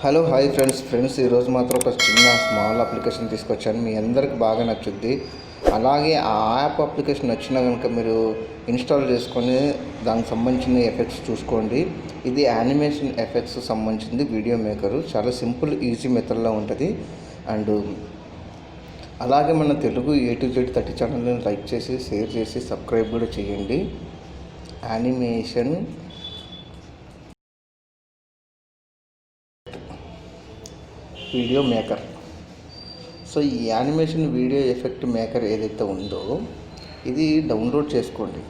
Hello hi friends ఈరోజు మాత్రం ఒక చిన్న స్మాల్ అప్లికేషన్ తీసుకొచ్చాను. మీ అందరికి బాగా నచ్చుద్ది. అలాగే ఆ యాప్ అప్లికేషన్ నచ్చినా కనుక మీరు ఇన్స్టాల్ చేసుకొని దానికి సంబంధించిన ఎఫెక్ట్స్ చూసుకోండి. ఇది యానిమేషన్ ఎఫెక్ట్స్ సంబంధించింది వీడియో మేకరు. చాలా సింపుల్ ఈజీ మెథడ్లో ఉంటుంది. అండ్ అలాగే మన తెలుగు A to Z 30 ఛానల్ని లైక్ చేసి షేర్ చేసి సబ్స్క్రైబ్ కూడా చేయండి. Animation video maker. సో ఈ యానిమేషన్ వీడియో ఎఫెక్ట్ మేకర్ ఏదైతే ఉందో ఇది డౌన్లోడ్ చేసుకోండి.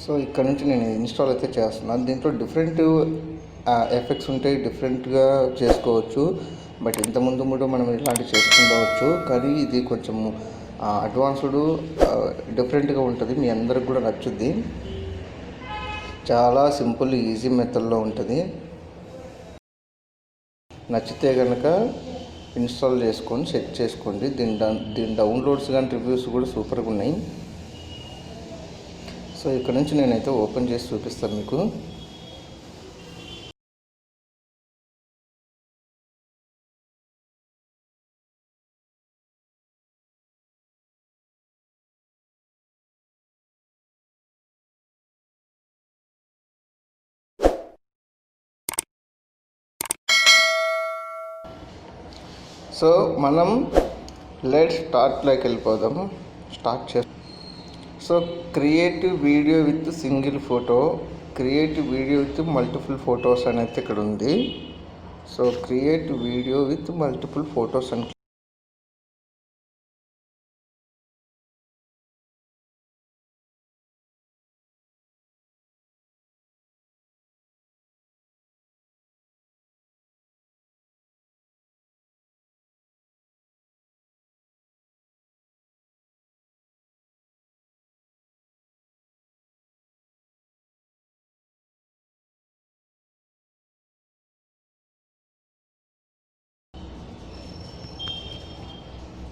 సో ఇక్కడ నుంచి నేను ఇన్స్టాల్ అయితే చేస్తున్నాను. దీంట్లో డిఫరెంట్ ఎఫెక్ట్స్ ఉంటాయి, డిఫరెంట్గా చేసుకోవచ్చు. బట్ ఇంతకుముందు కూడా మనం ఇలాంటివి చేసుకుండవచ్చు, కానీ ఇది కొంచెం అడ్వాన్స్డ్ డిఫరెంట్గా ఉంటుంది. మీ అందరికి కూడా నచ్చుద్ది. చాలా సింపుల్ ఈజీ మెథడ్లో ఉంటుంది. నచ్చితే కనుక ఇన్స్టాల్ చేసుకొని సెట్ చేసుకోండి. దీని డౌన్లోడ్స్ కానీ రివ్యూస్ కూడా సూపర్గా ఉన్నాయి. సో ఇక్కడ నుంచి నేనైతే ఓపెన్ చేసి చూపిస్తాను మీకు. సో మనం స్టార్ట్లోకి వెళ్ళిపోదాం. So creative video with single photo, creative video with multiple photos అనేది ఇక్కడ ఉంది. So create video with multiple photos అని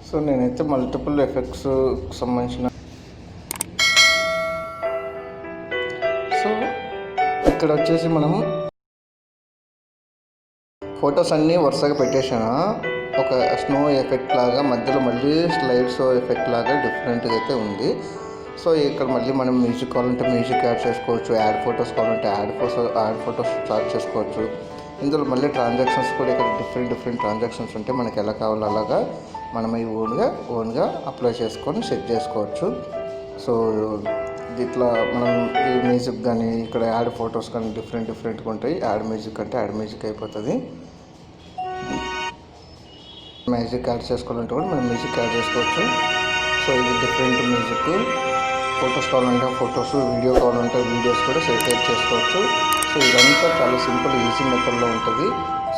సో నేనైతే మల్టిపుల్ ఎఫెక్ట్స్ సంబంధించిన సో ఇక్కడ వచ్చేసి మనం ఫొటోస్ అన్నీ వరుసగా పెట్టేసాను. ఒక స్నో ఎఫెక్ట్ లాగా, మధ్యలో మళ్ళీ స్లైడ్ షో ఎఫెక్ట్ లాగా డిఫరెంట్గా అయితే ఉంది. సో ఇక్కడ మళ్ళీ మనం మ్యూజిక్ కావాలంటే మ్యూజిక్ యాడ్ చేసుకోవచ్చు, యాడ్ ఫొటోస్ కావాలంటే యాడ్ ఫొటోస్ స్టార్ట్ చేసుకోవచ్చు. ఇందులో మళ్ళీ ట్రాన్సాక్షన్స్ కూడా ఇక్కడ డిఫరెంట్ ట్రాన్సాక్షన్స్ ఉంటాయి. మనకి ఎలా కావాలో అలాగా మనం ఈ ఓన్గా అప్లై చేసుకొని సెట్ చేసుకోవచ్చు. సో ఇట్లా మనం ఈ మ్యూజిక్ కానీ ఇక్కడ యాడ్ ఫొటోస్ కానీ డిఫరెంట్గా ఉంటాయి. యాడ్ మ్యూజిక్ అంటే యాడ్ మ్యూజిక్ అయిపోతుంది. మ్యూజిక్ యాడ్ చేసుకోవాలంటే కూడా మనం మ్యూజిక్ యాడ్ చేసుకోవచ్చు. సో ఇది డిఫరెంట్ మ్యూజిక్. ఫొటోస్ కావాలంటే ఫొటోస్, వీడియో కావాలంటే వీడియోస్ కూడా సెట్ చేసుకోవచ్చు. సో ఇదంతా చాలా సింపుల్ ఈజీ మెథడ్లో ఉంటుంది.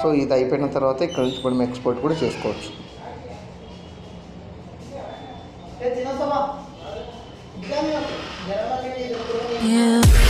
సో ఇది అయిపోయిన తర్వాత ఇక్కడ నుంచి మనం ఎక్స్పోర్ట్ కూడా చేసుకోవచ్చు. Yeah.